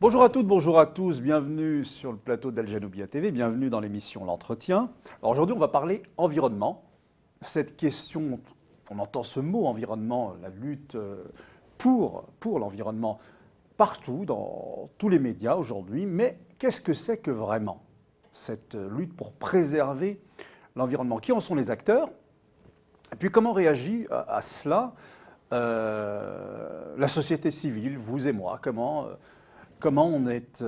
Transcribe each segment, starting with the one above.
Bonjour à toutes, bonjour à tous, bienvenue sur le plateau d'Al Janoubia TV, bienvenue dans l'émission L'Entretien. Alors aujourd'hui on va parler environnement. Cette question, on entend ce mot environnement, la lutte pour l'environnement partout, dans tous les médias aujourd'hui, mais qu'est-ce que c'est que vraiment cette lutte pour préserver l'environnement? Qui en sont les acteurs? Et puis comment réagit à cela la société civile, vous et moi? Comment on est,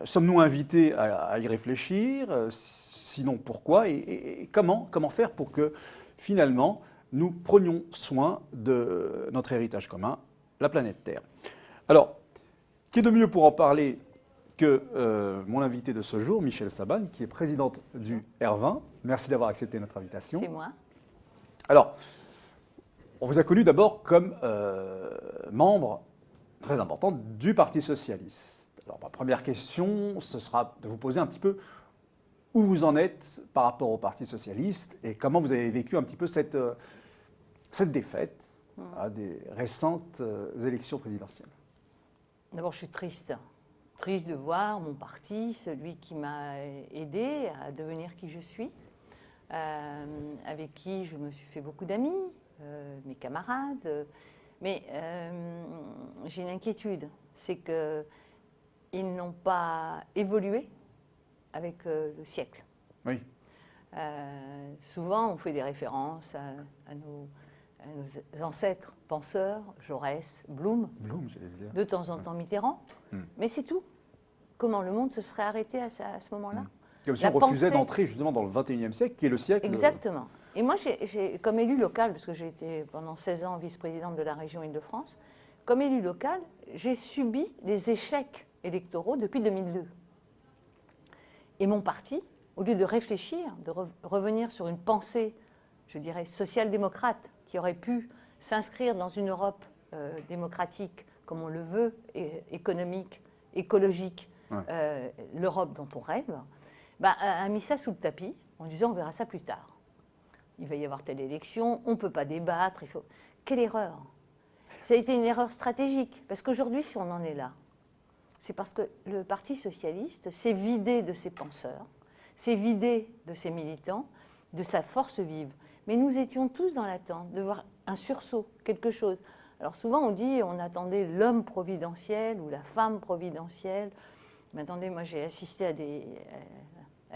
sommes-nous invités à y réfléchir? Sinon, pourquoi? Et comment faire pour que, finalement, nous prenions soin de notre héritage commun, la planète Terre? Alors, qui est de mieux pour en parler que mon invité de ce jour, Michèle Saban, qui est présidente du R20. Merci d'avoir accepté notre invitation. C'est moi. Alors, on vous a connu d'abord comme membre très important du Parti socialiste. Alors, ma première question, ce sera de vous poser un petit peu où vous en êtes par rapport au Parti socialiste et comment vous avez vécu un petit peu cette défaite à des récentes élections présidentielles. D'abord, je suis triste. Triste de voir mon parti, celui qui m'a aidé à devenir qui je suis, avec qui je me suis fait beaucoup d'amis, mes camarades. Mais j'ai une inquiétude, c'est qu'ils n'ont pas évolué avec le siècle. Oui. Souvent, on fait des références à nos ancêtres penseurs, Jaurès, Blum, j'allais dire. de temps en temps Mitterrand, mais c'est tout. Comment le monde se serait arrêté à ce moment-là? Comme si on refusait d'entrer justement dans le 21e siècle, qui est le siècle... Exactement. Et moi, comme élu local, parce que j'ai été pendant 16 ans vice-présidente de la région Île-de-France, comme élu local, j'ai subi les échecs électoraux depuis 2002. Et mon parti, au lieu de réfléchir, de revenir sur une pensée, je dirais, social-démocrate, qui aurait pu s'inscrire dans une Europe démocratique, comme on le veut, économique, écologique, l'Europe dont on rêve, a mis ça sous le tapis en disant on verra ça plus tard. Il va y avoir telle élection, on ne peut pas débattre, il faut... Quelle erreur! Ça a été une erreur stratégique, parce qu'aujourd'hui, si on en est là, c'est parce que le Parti socialiste s'est vidé de ses penseurs, s'est vidé de ses militants, de sa force vive. Mais nous étions tous dans l'attente de voir un sursaut, quelque chose. Alors souvent on dit on attendait l'homme providentiel ou la femme providentielle. Mais attendez, moi j'ai assisté à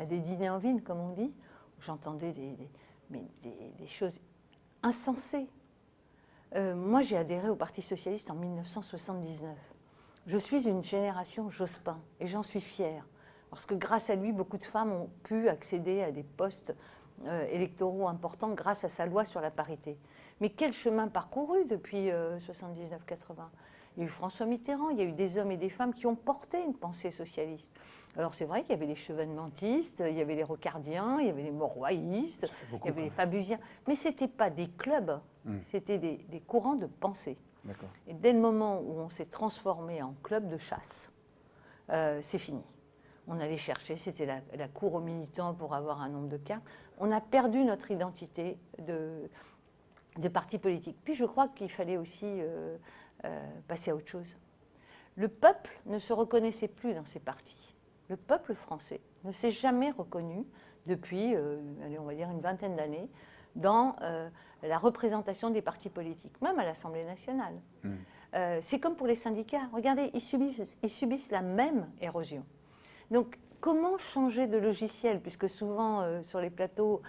des dîners en ville, comme on dit, où j'entendais des choses insensées. Moi j'ai adhéré au Parti socialiste en 1979. Je suis une génération Jospin et j'en suis fière. Parce que grâce à lui, beaucoup de femmes ont pu accéder à des postes électoraux importants grâce à sa loi sur la parité. Mais quel chemin parcouru depuis 79-80 ? Il y a eu François Mitterrand, il y a eu des hommes et des femmes qui ont porté une pensée socialiste. Alors c'est vrai qu'il y avait les chevènementistes, il y avait les rocardiens, il y avait les mauroyistes, il y avait les fabusiens. Mais ce n'étaient pas des clubs, c'était des courants de pensée. Et dès le moment où on s'est transformé en club de chasse, c'est fini. On allait chercher, c'était la cour aux militants pour avoir un nombre de cartes. On a perdu notre identité de parti politique. Puis je crois qu'il fallait aussi passer à autre chose. Le peuple ne se reconnaissait plus dans ces partis. Le peuple français ne s'est jamais reconnu depuis, allez, on va dire une vingtaine d'années, dans la représentation des partis politiques, même à l'Assemblée nationale. C'est comme pour les syndicats. Regardez, ils subissent la même érosion. Donc, comment changer de logiciel? Puisque souvent, sur les plateaux,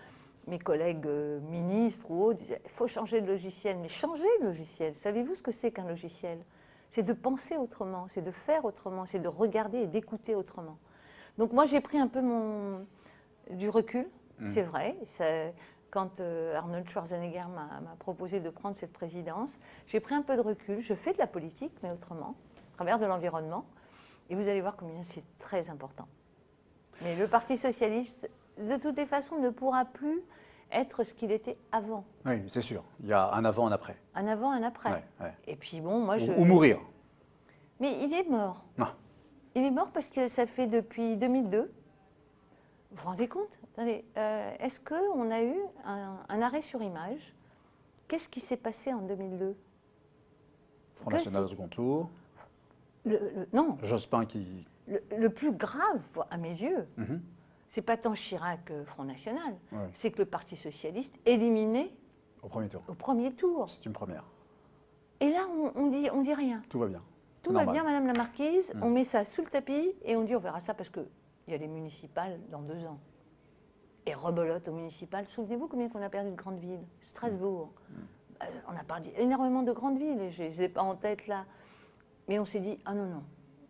mes collègues ministres ou autres disaient « il faut changer de logiciel ». Mais changer de logiciel, savez-vous ce que c'est qu'un logiciel? C'est de penser autrement, c'est de faire autrement, c'est de regarder et d'écouter autrement. Donc moi, j'ai pris un peu du recul, c'est vrai. Quand Arnold Schwarzenegger m'a proposé de prendre cette présidence, j'ai pris un peu de recul. Je fais de la politique, mais autrement, à travers de l'environnement. Et vous allez voir combien c'est très important. Mais le Parti socialiste, de toutes les façons, ne pourra plus être ce qu'il était avant. Oui, c'est sûr. Il y a un avant, un après. Un avant, un après. Et puis bon, moi je... Ou mourir. Mais il est mort. Non. Il est mort parce que ça fait depuis 2002. Vous vous rendez compte? Attendez, est-ce qu'on a eu un arrêt sur image? Qu'est-ce qui s'est passé en 2002? Front National au second tour. Non, Jospin qui... le plus grave, à mes yeux, Mhm. c'est pas tant Chirac, Front National, Ouais. c'est que le Parti socialiste éliminé Au premier tour. au premier tour. C'est une première. Et là, on dit rien. Tout va bien. Tout va bien, Madame la Marquise, on met ça sous le tapis et on dit on verra ça parce qu'il y a les municipales dans 2 ans. Et rebelote aux municipales. Souvenez-vous combien qu'on a perdu de grandes villes? Strasbourg. On a perdu énormément de grandes villes, et je ne les ai pas en tête là. Mais on s'est dit, ah non, non,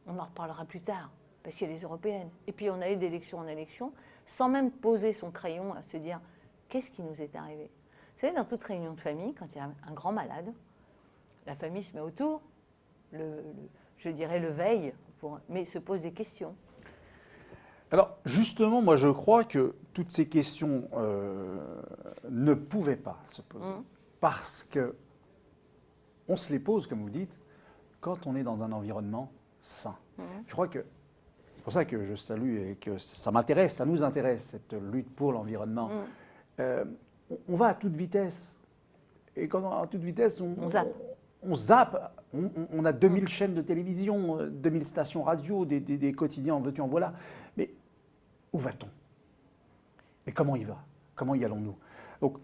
on en reparlera plus tard, parce qu'il y a les européennes. Et puis on allait d'élection en élection, sans même poser son crayon à se dire, qu'est-ce qui nous est arrivé? Vous savez, dans toute réunion de famille, quand il y a un grand malade, la famille se met autour, je dirais le veille, mais se pose des questions. Alors, justement, moi, je crois que toutes ces questions ne pouvaient pas se poser. Parce que on se les pose, comme vous dites, quand on est dans un environnement sain. Je crois que c'est pour ça que je salue et que ça m'intéresse, ça nous intéresse, cette lutte pour l'environnement. On va à toute vitesse. Et quand on va à toute vitesse, on zappe. On zappe. On a 2000 chaînes de télévision, 2000 stations radio, des quotidiens en veux-tu, en voilà. Mais où va-t-on? Et comment y va? Comment y allons-nous? Donc,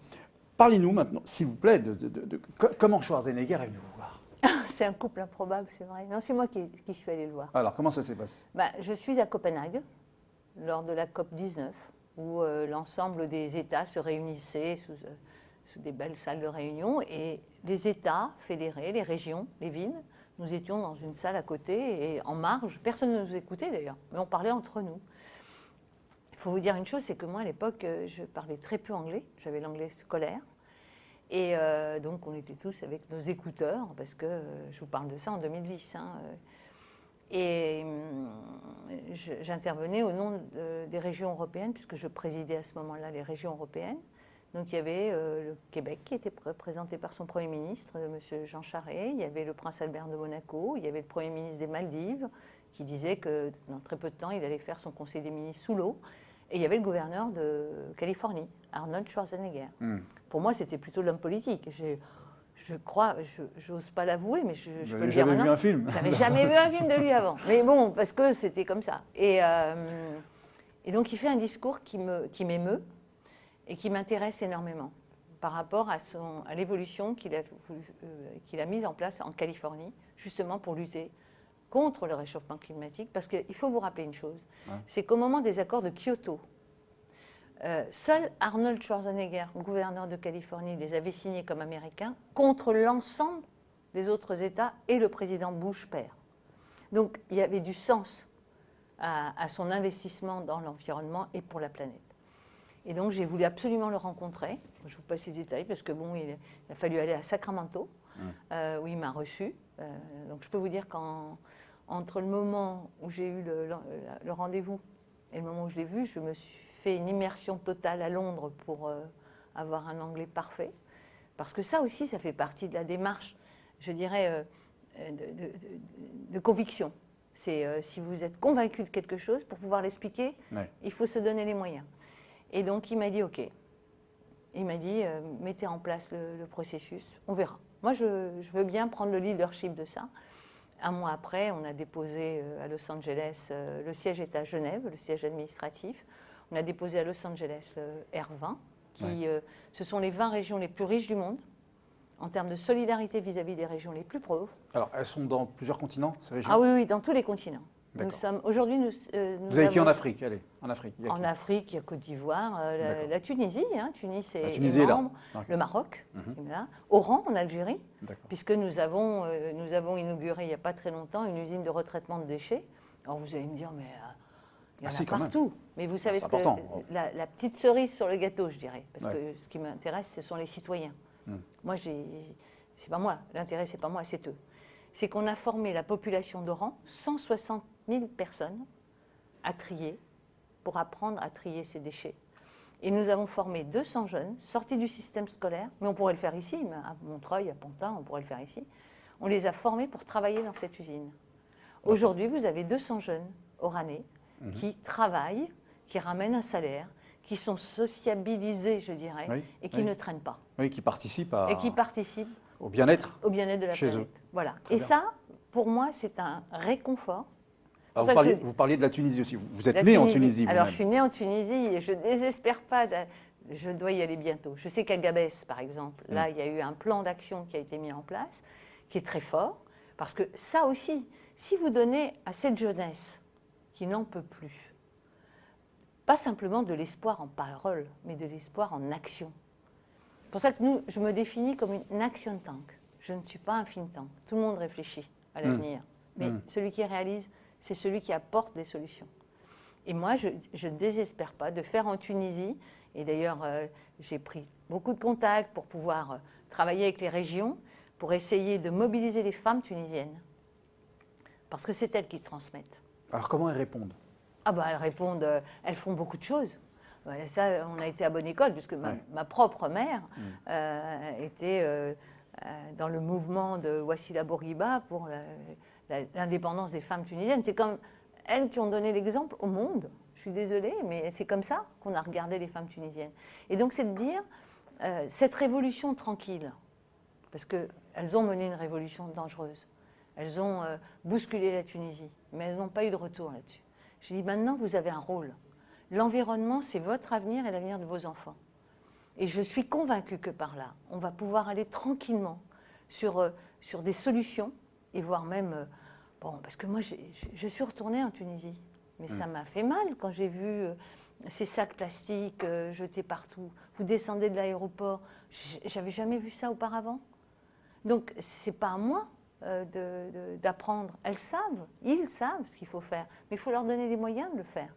parlez-nous maintenant, s'il vous plaît, de comment Schwarzenegger est venu vous voir. C'est un couple improbable, c'est vrai. Non, c'est moi qui suis allée le voir. Alors, comment ça s'est passé? Je suis à Copenhague, lors de la COP19, où l'ensemble des États se réunissaient sous des belles salles de réunion. Et les États fédérés, les régions, les villes, nous étions dans une salle à côté et en marge. Personne ne nous écoutait d'ailleurs, mais on parlait entre nous. Il faut vous dire une chose, c'est que moi, à l'époque, je parlais très peu anglais. J'avais l'anglais scolaire. Et donc, on était tous avec nos écouteurs, parce que je vous parle de ça en 2010. Et j'intervenais au nom des régions européennes, puisque je présidais à ce moment-là les régions européennes. Donc, il y avait le Québec qui était représenté par son Premier ministre, M. Jean Charest. Il y avait le prince Albert de Monaco. Il y avait le Premier ministre des Maldives, qui disait que dans très peu de temps, il allait faire son conseil des ministres sous l'eau. Et il y avait le gouverneur de Californie, Arnold Schwarzenegger. Pour moi, c'était plutôt l'homme politique. Je crois, je n'ose pas l'avouer, mais je peux le dire maintenant. J'avais vu un film. J'avais jamais vu un film de lui avant. Mais bon, parce que c'était comme ça. Et donc, il fait un discours qui m'émeut et qui m'intéresse énormément par rapport à l'évolution qu'il a mise en place en Californie, justement pour lutter contre le réchauffement climatique, parce qu'il faut vous rappeler une chose, c'est qu'au moment des accords de Kyoto, seul Arnold Schwarzenegger, gouverneur de Californie, les avait signés comme américains contre l'ensemble des autres États et le président Bush père. Donc il y avait du sens à son investissement dans l'environnement et pour la planète. Et donc j'ai voulu absolument le rencontrer. Je vous passe les détails parce que bon, il a fallu aller à Sacramento, où il m'a reçu. Donc je peux vous dire qu'entre le moment où j'ai eu le rendez-vous et le moment où je l'ai vu, je me suis fait une immersion totale à Londres pour avoir un anglais parfait. Parce que ça aussi, ça fait partie de la démarche, je dirais, de conviction. C'est si vous êtes convaincu de quelque chose, pour pouvoir l'expliquer, il faut se donner les moyens. Et donc il m'a dit, OK. Il m'a dit, mettez en place le processus, on verra. Moi, je veux bien prendre le leadership de ça. Un mois après, on a déposé à Los Angeles, le siège est à Genève, le siège administratif. On a déposé à Los Angeles le R20, qui, ce sont les 20 régions les plus riches du monde, en termes de solidarité vis-à-vis des régions les plus pauvres. Alors, elles sont dans plusieurs continents, ces régions? Ah oui, oui, dans tous les continents. Aujourd'hui, nous vous avez qui en Afrique? Allez, en Afrique. En Afrique, il y a Côte d'Ivoire, la Tunisie, Tunis est membre, le Maroc, Oran en Algérie, puisque nous avons inauguré il n'y a pas très longtemps une usine de retraitement de déchets. Alors vous allez me dire, mais il y en a partout. Mais vous savez ce que la petite cerise sur le gâteau, je dirais, parce que ce qui m'intéresse, ce sont les citoyens. Moi, c'est pas moi, l'intérêt, c'est pas moi, c'est eux. C'est qu'on a formé la population d'Oran, 160 000 personnes, à trier, pour apprendre à trier ces déchets. Et nous avons formé 200 jeunes, sortis du système scolaire, mais on pourrait le faire ici, à Montreuil, à Pantin, on pourrait le faire ici. On les a formés pour travailler dans cette usine. Aujourd'hui, vous avez 200 jeunes oranais qui travaillent, qui ramènent un salaire, qui sont sociabilisés, je dirais, et qui ne traînent pas. Oui, qui participent et qui participent au bien-être de la planète. Eux. Voilà. Et ça, pour moi, c'est un réconfort. Alors vous parliez de la Tunisie aussi. Vous êtes né en Tunisie, vous-même. Alors, je suis née en Tunisie et je ne désespère pas. Je dois y aller bientôt. Je sais qu'à Gabès, par exemple, là, il y a eu un plan d'action qui a été mis en place, qui est très fort. Parce que ça aussi, si vous donnez à cette jeunesse qui n'en peut plus, pas simplement de l'espoir en parole, mais de l'espoir en action. C'est pour ça que je me définis comme une action tank. Je ne suis pas un think tank. Tout le monde réfléchit à l'avenir. Mais celui qui réalise, c'est celui qui apporte des solutions. Et moi, je ne désespère pas de faire en Tunisie, et d'ailleurs, j'ai pris beaucoup de contacts pour pouvoir travailler avec les régions, pour essayer de mobiliser les femmes tunisiennes. Parce que c'est elles qui transmettent. Alors comment elles répondent? Ah bah, elles répondent, elles font beaucoup de choses. Ça, on a été à bonne école, puisque ma propre mère était dans le mouvement de Wassila Bourguiba pour l'indépendance des femmes tunisiennes. C'est comme elles qui ont donné l'exemple au monde. Je suis désolée, mais c'est comme ça qu'on a regardé les femmes tunisiennes. Et donc, c'est de dire, cette révolution tranquille, parce qu'elles ont mené une révolution dangereuse, elles ont bousculé la Tunisie, mais elles n'ont pas eu de retour là-dessus. Je dis, maintenant, vous avez un rôle. L'environnement, c'est votre avenir et l'avenir de vos enfants. Et je suis convaincue que par là, on va pouvoir aller tranquillement sur des solutions, et voire même... parce que moi, je suis retournée en Tunisie, mais ça m'a fait mal quand j'ai vu ces sacs plastiques jetés partout. Vous descendez de l'aéroport, j'avais jamais vu ça auparavant. Donc, c'est pas à moi d'apprendre. Elles savent, ils savent ce qu'il faut faire, mais il faut leur donner les moyens de le faire.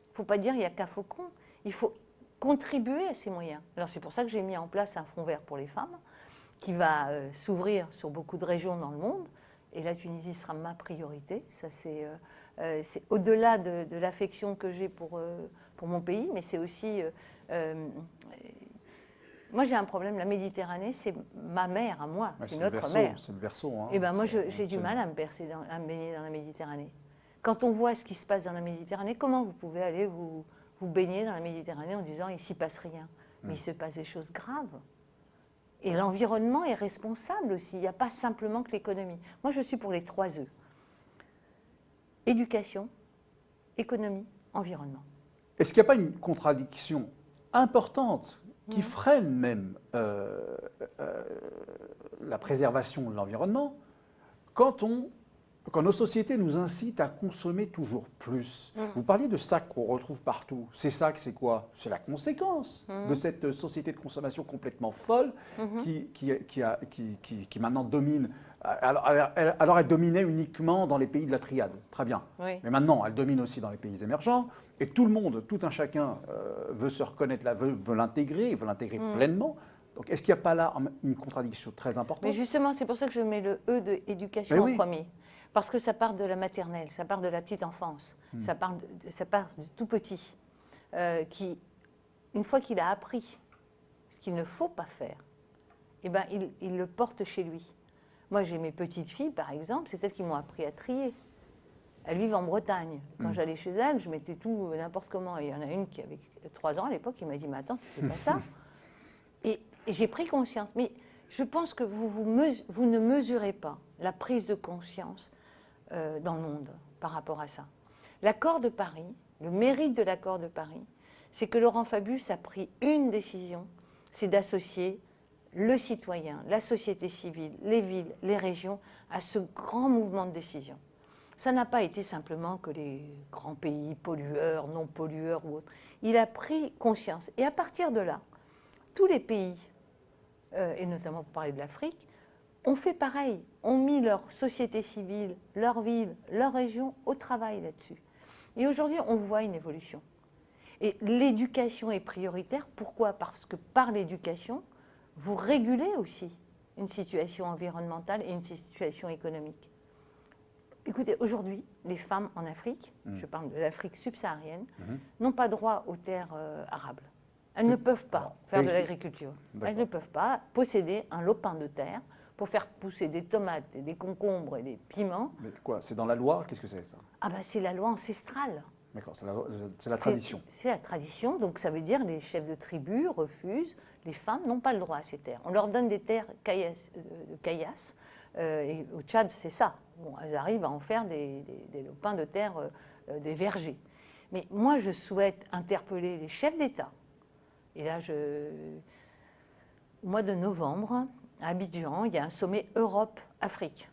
Il ne faut pas dire il n'y a qu'à Faucon, il faut contribuer à ces moyens. Alors c'est pour ça que j'ai mis en place un fonds vert pour les femmes, qui va s'ouvrir sur beaucoup de régions dans le monde, et la Tunisie sera ma priorité. Ça c'est au-delà de l'affection que j'ai pour mon pays, mais c'est aussi... moi, j'ai un problème. La Méditerranée, c'est ma mer à moi. C'est notre mer. C'est le berceau. Hein, et ben moi, j'ai du mal à me baigner dans la Méditerranée. Quand on voit ce qui se passe dans la Méditerranée, comment vous pouvez aller vous baigner dans la Méditerranée en disant « il s'y passe rien ». Mais il se passe des choses graves. Et l'environnement est responsable aussi. Il n'y a pas simplement que l'économie. Moi, je suis pour les 3 E. Éducation, économie, environnement. Est-ce qu'il n'y a pas une contradiction importante qui freine même la préservation de l'environnement quand nos sociétés nous incitent à consommer toujours plus? Vous parliez de sacs qu'on retrouve partout. Ces sacs, c'est quoi? C'est la conséquence de cette société de consommation complètement folle qui maintenant domine. Alors, elle dominait uniquement dans les pays de la triade, très bien. Oui. Mais maintenant, elle domine aussi dans les pays émergents. Et tout le monde, tout un chacun veut se reconnaître là, veut l'intégrer, veut l'intégrer pleinement. Donc, est-ce qu'il n'y a pas là une contradiction très importante? Mais justement, c'est pour ça que je mets le E de éducation en premier. Parce que ça part de la maternelle, ça part de la petite enfance, ça part du tout petit, qui, une fois qu'il a appris ce qu'il ne faut pas faire, eh ben, il le porte chez lui. Moi, j'ai mes petites filles, par exemple, c'est elles qui m'ont appris à trier. Elles vivent en Bretagne. Quand j'allais chez elles, je mettais tout n'importe comment. Et il y en a une qui avait 3 ans à l'époque, qui m'a dit « Mais attends, tu fais pas ça ?» Et j'ai pris conscience. Mais je pense que vous ne mesurez pas la prise de conscience dans le monde par rapport à ça. L'accord de Paris, le mérite de l'accord de Paris, c'est que Laurent Fabius a pris une décision, c'est d'associer le citoyen, la société civile, les villes, les régions à ce grand mouvement de décision. Ça n'a pas été simplement que les grands pays pollueurs, non pollueurs ou autres. Il a pris conscience. Et à partir de là, tous les pays, et notamment pour parler de l'Afrique, ont fait pareil, ont mis leur société civile, leur ville, leur région au travail là-dessus. Et aujourd'hui, on voit une évolution. Et l'éducation est prioritaire. Pourquoi? Parce que par l'éducation, vous régulez aussi une situation environnementale et une situation économique. Écoutez, aujourd'hui, les femmes en Afrique, je parle de l'Afrique subsaharienne, n'ont pas droit aux terres arables. Elles ne peuvent pas faire de l'agriculture. Elles ne peuvent pas posséder un lopin de terre pour faire pousser des tomates, et des concombres et des piments. Mais quoi? C'est dans la loi? Qu'est-ce que c'est ça? Ah ben c'est la loi ancestrale. D'accord, c'est la tradition. C'est la tradition, donc ça veut dire que les chefs de tribu refusent, les femmes n'ont pas le droit à ces terres. On leur donne des terres de caillasse, Et au Tchad, c'est ça. Bon, elles arrivent à en faire des lopins de terre, des vergers. Mais moi, je souhaite interpeller les chefs d'État. Et là, au mois de novembre, à Abidjan, il y a un sommet Europe-Afrique.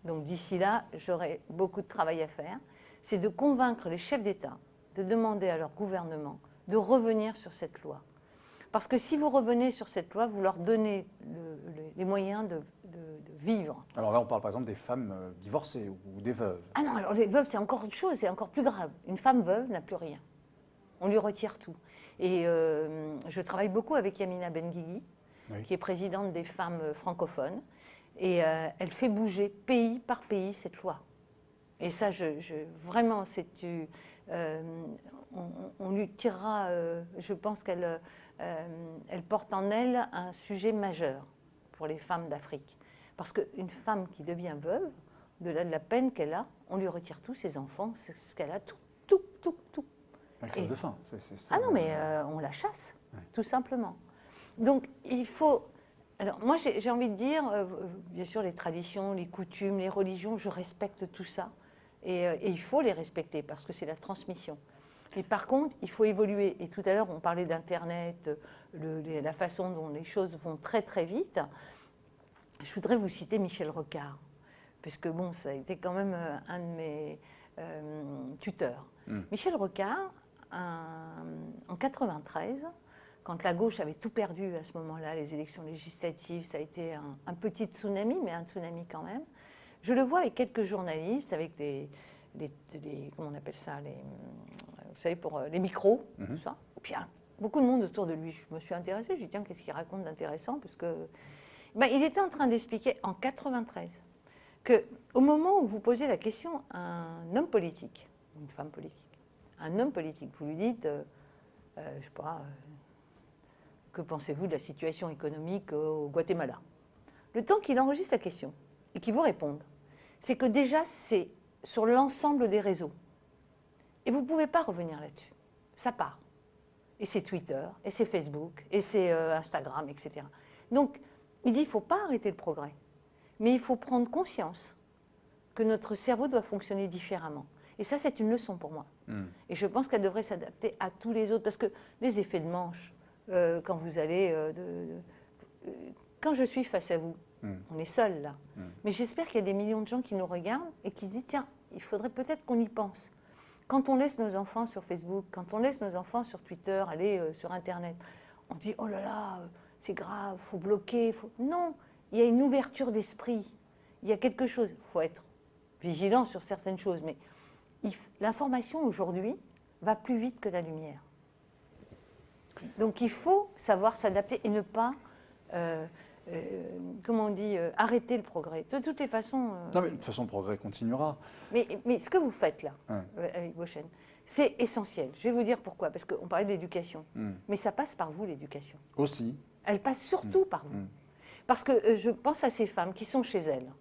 Donc d'ici là, j'aurai beaucoup de travail à faire. C'est de convaincre les chefs d'État de demander à leur gouvernement de revenir sur cette loi. Parce que si vous revenez sur cette loi, vous leur donnez les moyens de vivre. Alors là, on parle par exemple des femmes divorcées ou des veuves. Ah non, alors les veuves, c'est encore autre chose, c'est encore plus grave. Une femme veuve n'a plus rien. On lui retire tout. Et je travaille beaucoup avec Yamina Benguigui, qui est présidente des femmes francophones. Et elle fait bouger pays par pays cette loi. Et ça, vraiment, on lui tirera, je pense qu'elle elle porte en elle un sujet majeur pour les femmes d'Afrique. Parce qu'une femme qui devient veuve, au-delà de la peine qu'elle a, on lui retire tous ses enfants, c'est ce qu'elle a, tout. Elle crève de faim. Ah non, mais on la chasse, tout simplement. Donc, il faut... Alors, moi, j'ai envie de dire, bien sûr, les traditions, les coutumes, les religions, je respecte tout ça. Et il faut les respecter, parce que c'est la transmission. Et par contre, il faut évoluer. Et tout à l'heure, on parlait d'Internet, la façon dont les choses vont très, très vite. Je voudrais vous citer Michel Rocard, puisque, bon, ça a été quand même un de mes tuteurs. Michel Rocard, en 93, quand la gauche avait tout perdu à ce moment-là, les élections législatives, ça a été un petit tsunami, mais un tsunami quand même. Je le vois avec quelques journalistes, avec des comment on appelle ça, vous savez, pour les micros, tout ça. Et puis, beaucoup de monde autour de lui. Je me suis intéressée, j'ai dit, tiens, qu'est-ce qu'il raconte d'intéressant? Parce que, il était en train d'expliquer, en 93, qu'au moment où vous posez la question à un homme politique, une femme politique, un homme politique, vous lui dites, je ne sais pas, que pensez-vous de la situation économique au Guatemala? Le temps qu'il enregistre la question et qu'il vous réponde, c'est que déjà, c'est sur l'ensemble des réseaux. Et vous ne pouvez pas revenir là-dessus. Ça part. Et c'est Twitter, et c'est Facebook, et c'est Instagram, etc. Donc, il dit, il ne faut pas arrêter le progrès. Mais il faut prendre conscience que notre cerveau doit fonctionner différemment. Et ça, c'est une leçon pour moi. Et je pense qu'elle devrait s'adapter à tous les autres. Parce que les effets de manche, quand vous allez... quand je suis face à vous, on est seul là. Mais j'espère qu'il y a des millions de gens qui nous regardent et qui se disent, tiens, il faudrait peut-être qu'on y pense. Quand on laisse nos enfants sur Facebook, quand on laisse nos enfants sur Twitter, aller sur Internet, on dit, oh là là, c'est grave, il faut bloquer. Non, il y a une ouverture d'esprit. Il y a quelque chose. Il faut être vigilant sur certaines choses. Mais l'information aujourd'hui va plus vite que la lumière. Donc il faut savoir s'adapter et ne pas... comment on dit, arrêter le progrès. De toutes les façons... Non, mais de toute façon, le progrès continuera. Mais ce que vous faites là, avec vos chaînes, c'est essentiel. Je vais vous dire pourquoi. Parce qu'on parlait d'éducation. Mais ça passe par vous, l'éducation. Aussi. Elle passe surtout par vous. Parce que je pense à ces femmes qui sont chez elles,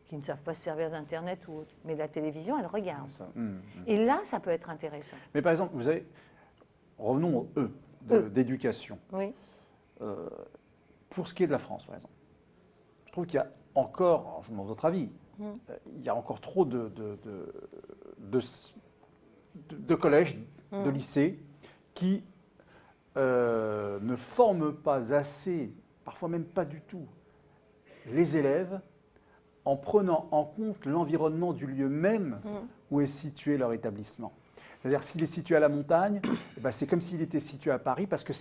qui ne savent pas se servir d'Internet ou autre. Mais la télévision, elles regardent. Et là, ça peut être intéressant. Mais par exemple, vous avez... Revenons au d'éducation. Oui. Pour ce qui est de la France, par exemple, je trouve qu'il y a encore, alors je demande votre avis, il y a encore trop de collèges, de lycées qui ne forment pas assez, parfois même pas du tout, les élèves en prenant en compte l'environnement du lieu même où est situé leur établissement. C'est-à-dire, s'il est situé à la montagne, c'est comme s'il était situé à Paris, parce que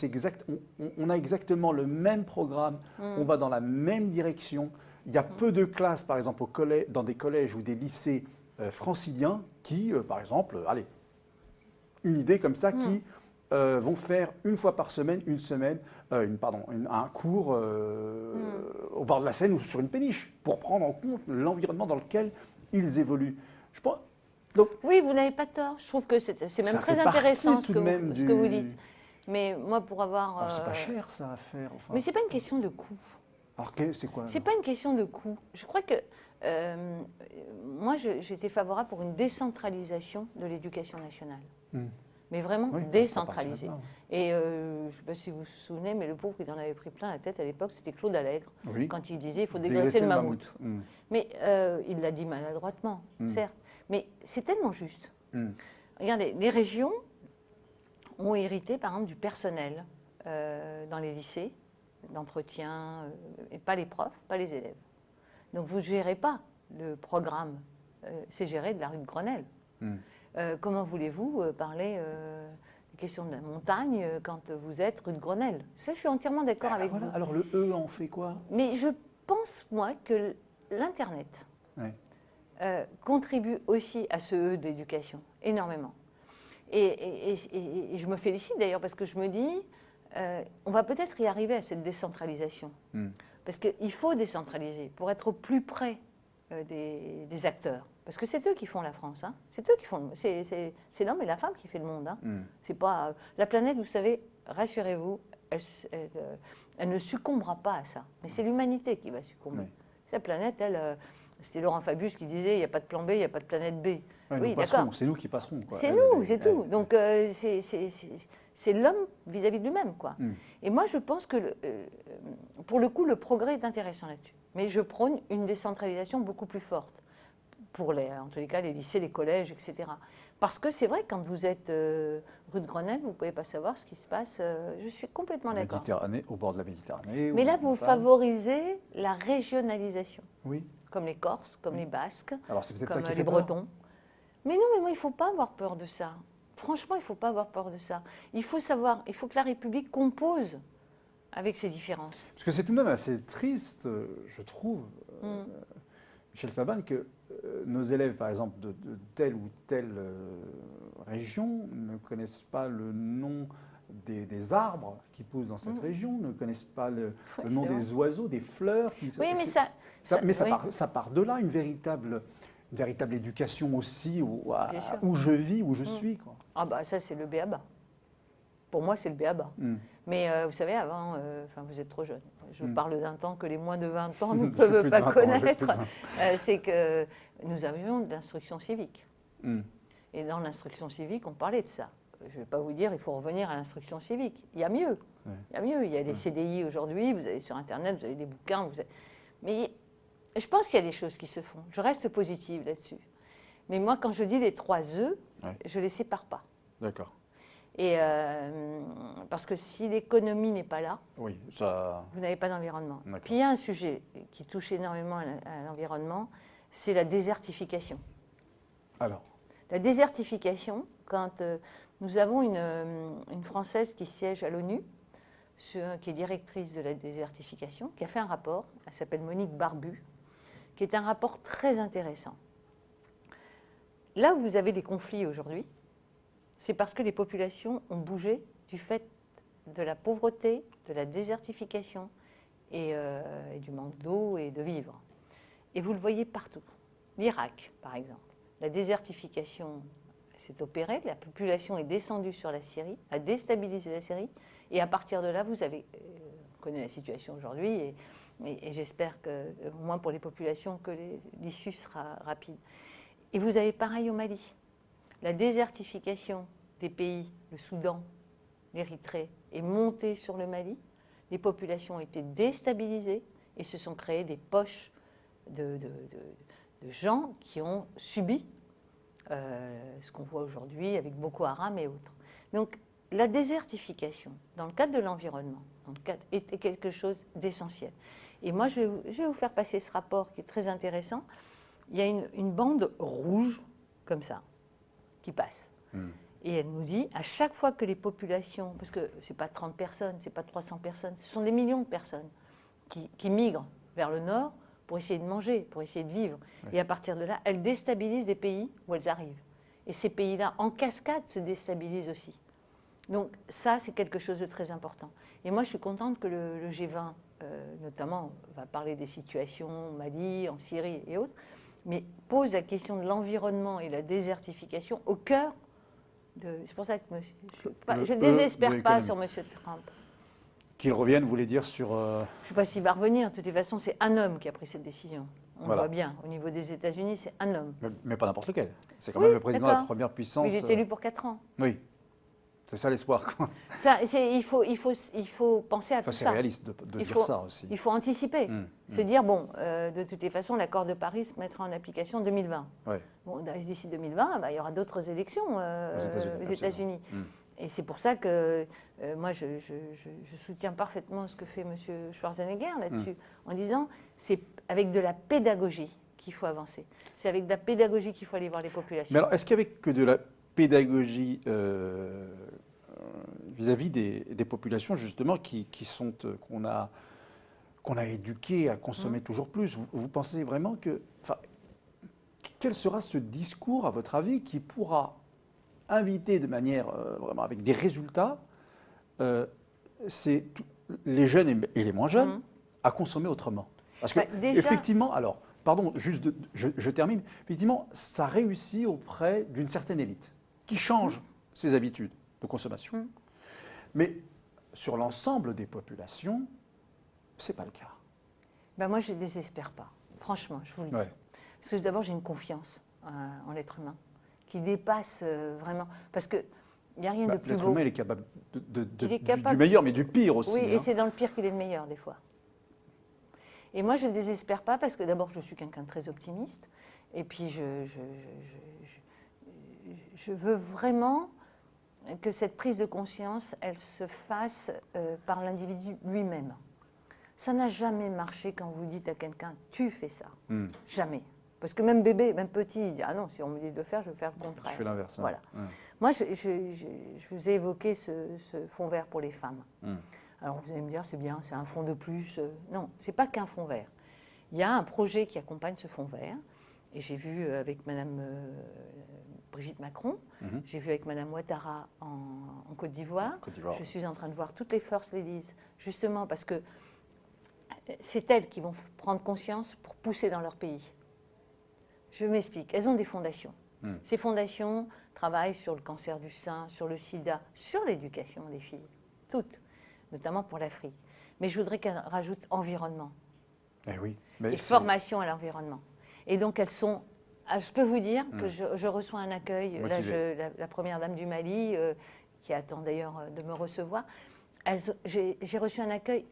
on a exactement le même programme, on va dans la même direction. Il y a peu de classes, par exemple, dans des collèges ou des lycées franciliens qui, par exemple, allez, une idée comme ça, qui vont faire une fois par semaine, un cours au bord de la Seine ou sur une péniche, pour prendre en compte l'environnement dans lequel ils évoluent. Je pense... Donc, oui, vous n'avez pas tort. Je trouve que c'est même très intéressant ce que vous dites. Mais moi, pour avoir... Alors, c'est pas cher, ça, à faire. Enfin, mais c'est pas une question de coût. Alors, c'est quoi? C'est pas une question de coût. Je crois que... moi, j'étais favorable pour une décentralisation de l'éducation nationale. mais vraiment Oui, ça décentralisé. passe Et je ne sais pas si vous vous souvenez, mais le pauvre, il en avait pris plein la tête à l'époque, c'était Claude Allègre, Oui. quand il disait il faut dégraisser le mammouth. Mm. Mais il l'a dit maladroitement, certes, mais c'est tellement juste. Mm. Regardez, les régions ont hérité, par exemple, du personnel dans les lycées, d'entretien, et pas les profs, pas les élèves. Donc vous ne gérez pas le programme, c'est géré de la rue de Grenelle. Mm. Comment voulez-vous parler des questions de la montagne quand vous êtes rue de Grenelle? Ça, je suis entièrement d'accord avec voilà. vous. Alors le E en fait quoi? Mais je pense, moi, que l'Internet Ouais. contribue aussi à ce E de l'éducation, énormément. Et je me félicite d'ailleurs parce que je me dis, on va peut-être y arriver à cette décentralisation. Mm. Parce qu'il faut décentraliser pour être au plus près des acteurs. Parce que c'est eux qui font la France. Hein. C'est eux qui font. C'est l'homme et la femme qui fait le monde. Hein. Mm. C'est pas la planète. Vous savez, rassurez-vous, elle ne succombera pas à ça. Mais c'est l'humanité qui va succomber. Oui. Cette planète, elle, c'était Laurent Fabius qui disait, il n'y a pas de plan B, il n'y a pas de planète B. Ouais, oui, d'accord. C'est nous qui passerons. C'est nous, c'est tout. Donc c'est l'homme vis-à-vis de lui-même, quoi. Mm. Et moi, je pense que, pour le coup, le progrès est intéressant là-dessus. Mais je prône une décentralisation beaucoup plus forte pour en tous les cas, les lycées, les collèges, etc. Parce que c'est vrai, quand vous êtes rue de Grenelle, vous ne pouvez pas savoir ce qui se passe. Je suis complètement d'accord. Au bord de la Méditerranée. Mais là, vous favorisez la régionalisation. Oui. Comme les Corses, comme les Basques, Alors c'est peut-être ça comme qui fait les peur. Bretons. Mais non, mais moi, il ne faut pas avoir peur de ça. Franchement, il ne faut pas avoir peur de ça. Il faut savoir, il faut que la République compose avec ses différences. Parce que c'est tout de même assez triste, je trouve, Michel Saban, que nos élèves, par exemple, de telle ou telle région, ne connaissent pas le nom des arbres qui poussent dans cette région, ne connaissent pas le nom des oiseaux, des fleurs. Oui, mais ça part de là, une véritable éducation aussi, où je vis, où je suis. Quoi. Ah bah ça, c'est le b.a.-ba. Pour moi, c'est le b.a.-ba. Mais vous savez, avant, vous êtes trop jeune. Je vous parle d'un temps que les moins de 20 ans ne peuvent pas connaître. C'est que nous avions de l'instruction civique. Et dans l'instruction civique, on parlait de ça. Je ne vais pas vous dire il faut revenir à l'instruction civique. Il y a mieux. Il y a mieux. Il y a des CDI aujourd'hui, vous allez sur Internet, vous avez des bouquins. Mais je pense qu'il y a des choses qui se font. Je reste positive là-dessus. Mais moi, quand je dis les 3 E, je ne les sépare pas. D'accord. Et parce que si l'économie n'est pas là, vous n'avez pas d'environnement. Puis il y a un sujet qui touche énormément à l'environnement, c'est la désertification. Alors la désertification, quand nous avons une Française qui siège à l'ONU, qui est directrice de la désertification, qui a fait un rapport, elle s'appelle Monique Barbu, qui est un rapport très intéressant. Là où vous avez des conflits aujourd'hui, c'est parce que les populations ont bougé du fait de la pauvreté, de la désertification et du manque d'eau et de vivres. Et vous le voyez partout. L'Irak, par exemple. La désertification s'est opérée, la population est descendue sur la Syrie, a déstabilisé la Syrie, et à partir de là, on connaît la situation aujourd'hui, et j'espère que, au moins pour les populations, que l'issue sera rapide. Et vous avez pareil au Mali. La désertification des pays, le Soudan, l'Érythrée, est montée sur le Mali. Les populations ont été déstabilisées et se sont créées des poches de gens qui ont subi ce qu'on voit aujourd'hui avec Boko Haram et autres. Donc la désertification, dans le cadre de l'environnement, est quelque chose d'essentiel. Et moi, je vais vous faire passer ce rapport qui est très intéressant. Il y a une bande rouge, comme ça, qui passe. Et elle nous dit, à chaque fois que les populations, parce que ce n'est pas 30 personnes, ce n'est pas 300 personnes, ce sont des millions de personnes qui migrent vers le nord pour essayer de manger, pour essayer de vivre. Oui. Et à partir de là, elles déstabilisent les pays où elles arrivent. Et ces pays-là, en cascade, se déstabilisent aussi. Donc ça, c'est quelque chose de très important. Et moi, je suis contente que le G20, notamment, va parler des situations au Mali, en Syrie et autres, mais pose la question de l'environnement et la désertification au cœur de... C'est pour ça que je ne désespère pas sur M. Trump. Qu'il revienne, vous voulez dire, sur... Je ne sais pas s'il va revenir. De toute façon, c'est un homme qui a pris cette décision. On le voit bien. Au niveau des États-Unis, c'est un homme. Mais pas n'importe lequel. C'est quand même le président de la première puissance. Mais il est élu pour 4 ans. Oui. C'est ça l'espoir, quoi. Il faut penser à Enfin, tout c'est ça. réaliste de dire ça aussi. Il faut anticiper. Se dire, bon, de toutes les façons, l'accord de Paris se mettra en application en 2020. Ouais. Bon, d'ici 2020, il y aura d'autres élections aux États-Unis. Et c'est pour ça que moi, je soutiens parfaitement ce que fait M. Schwarzenegger là-dessus, en disant c'est avec de la pédagogie qu'il faut avancer. C'est avec de la pédagogie qu'il faut aller voir les populations. Mais alors, est-ce qu'avec que de la pédagogie vis-à-vis des populations, justement, qu'on a éduquées à consommer toujours plus, vous pensez vraiment que... Enfin, quel sera ce discours, à votre avis, qui pourra inviter de manière vraiment avec des résultats les jeunes et les moins jeunes à consommer autrement? Parce que, effectivement, alors, pardon, juste je termine, effectivement, ça réussit auprès d'une certaine élite qui change ses habitudes de consommation. Mais sur l'ensemble des populations, ce n'est pas le cas. Ben moi, je ne désespère pas, franchement, je vous le dis. Ouais. Parce que d'abord, j'ai une confiance en l'être humain qui dépasse vraiment. Parce qu'il n'y a rien de plus beau. L'être humain, il est capable, du meilleur, mais du pire aussi. Oui, et c'est dans le pire qu'il est le meilleur, des fois. Et moi, je ne désespère pas parce que d'abord, je suis quelqu'un de très optimiste. Et puis, je veux vraiment que cette prise de conscience, elle se fasse par l'individu lui-même. Ça n'a jamais marché quand vous dites à quelqu'un « tu fais ça ». Jamais. Parce que même bébé, même petit, il dit « ah non, si on me dit de le faire, je vais faire le contraire ». Je fais l'inverse. Hein. Voilà. Moi, je vous ai évoqué ce fonds vert pour les femmes. Alors vous allez me dire, c'est bien, c'est un fonds de plus. Non, ce n'est pas qu'un fonds vert. Il y a un projet qui accompagne ce fonds vert. Et j'ai vu avec Mme Brigitte Macron, j'ai vu avec Mme Ouattara en Côte d'Ivoire. Je suis en train de voir toutes les First Ladies, justement parce que c'est elles qui vont prendre conscience pour pousser dans leur pays. Je m'explique. Elles ont des fondations. Ces fondations travaillent sur le cancer du sein, sur le sida, sur l'éducation des filles, toutes, notamment pour l'Afrique. Mais je voudrais qu'elles rajoutent environnement. Eh oui, et formation à l'environnement. Et donc elles sont... Je peux vous dire que je reçois un accueil, là, la première dame du Mali, qui attend d'ailleurs de me recevoir, j'ai reçu un accueil,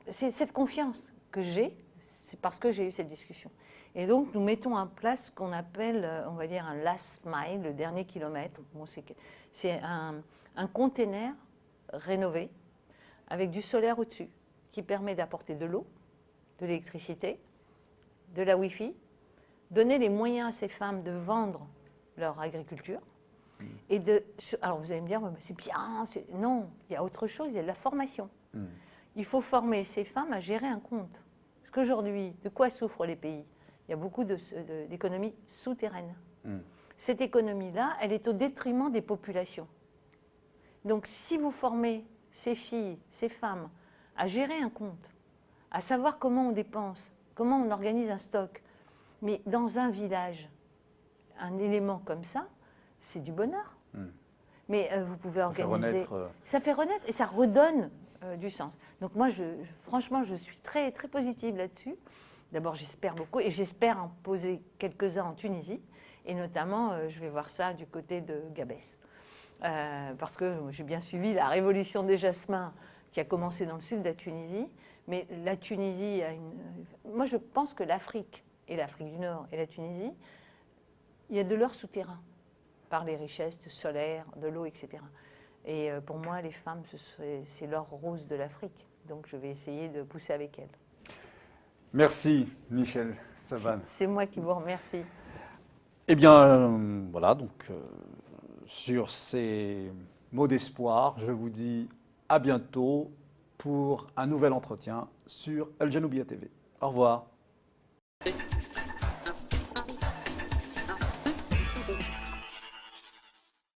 c'est cette confiance que j'ai, c'est parce que j'ai eu cette discussion. Et donc nous mettons en place ce qu'on appelle, on va dire, un last mile, le dernier kilomètre. Bon, c'est un container rénové avec du solaire au-dessus qui permet d'apporter de l'eau, de l'électricité, de la Wi-Fi, donner les moyens à ces femmes de vendre leur agriculture. Et alors vous allez me dire, c'est bien, non, il y a autre chose, il y a de la formation. Il faut former ces femmes à gérer un compte. Parce qu'aujourd'hui, de quoi souffrent les pays? Il y a beaucoup d'économies souterraines. Cette économie-là, elle est au détriment des populations. Donc si vous formez ces filles, ces femmes, à gérer un compte, à savoir comment on dépense, comment on organise un stock, mais dans un village, un élément comme ça, c'est du bonheur. Mais vous pouvez organiser... Ça fait renaître et ça redonne du sens. Donc moi, franchement, je suis très, très positive là-dessus. D'abord, j'espère beaucoup et j'espère en poser quelques-uns en Tunisie. Et notamment, je vais voir ça du côté de Gabès. Parce que j'ai bien suivi la révolution des jasmins qui a commencé dans le sud de la Tunisie. Mais la Tunisie a une... Moi, je pense que l'Afrique, et l'Afrique du Nord et la Tunisie, il y a de l'or souterrain par les richesses solaires, de l'eau, etc. Et pour moi, les femmes, c'est l'or rose de l'Afrique. Donc, je vais essayer de pousser avec elles. Merci, Michèle Savane. C'est moi qui vous remercie. Eh bien, voilà, donc, sur ces mots d'espoir, je vous dis à bientôt pour un nouvel entretien sur Al Janoubia TV. Au revoir.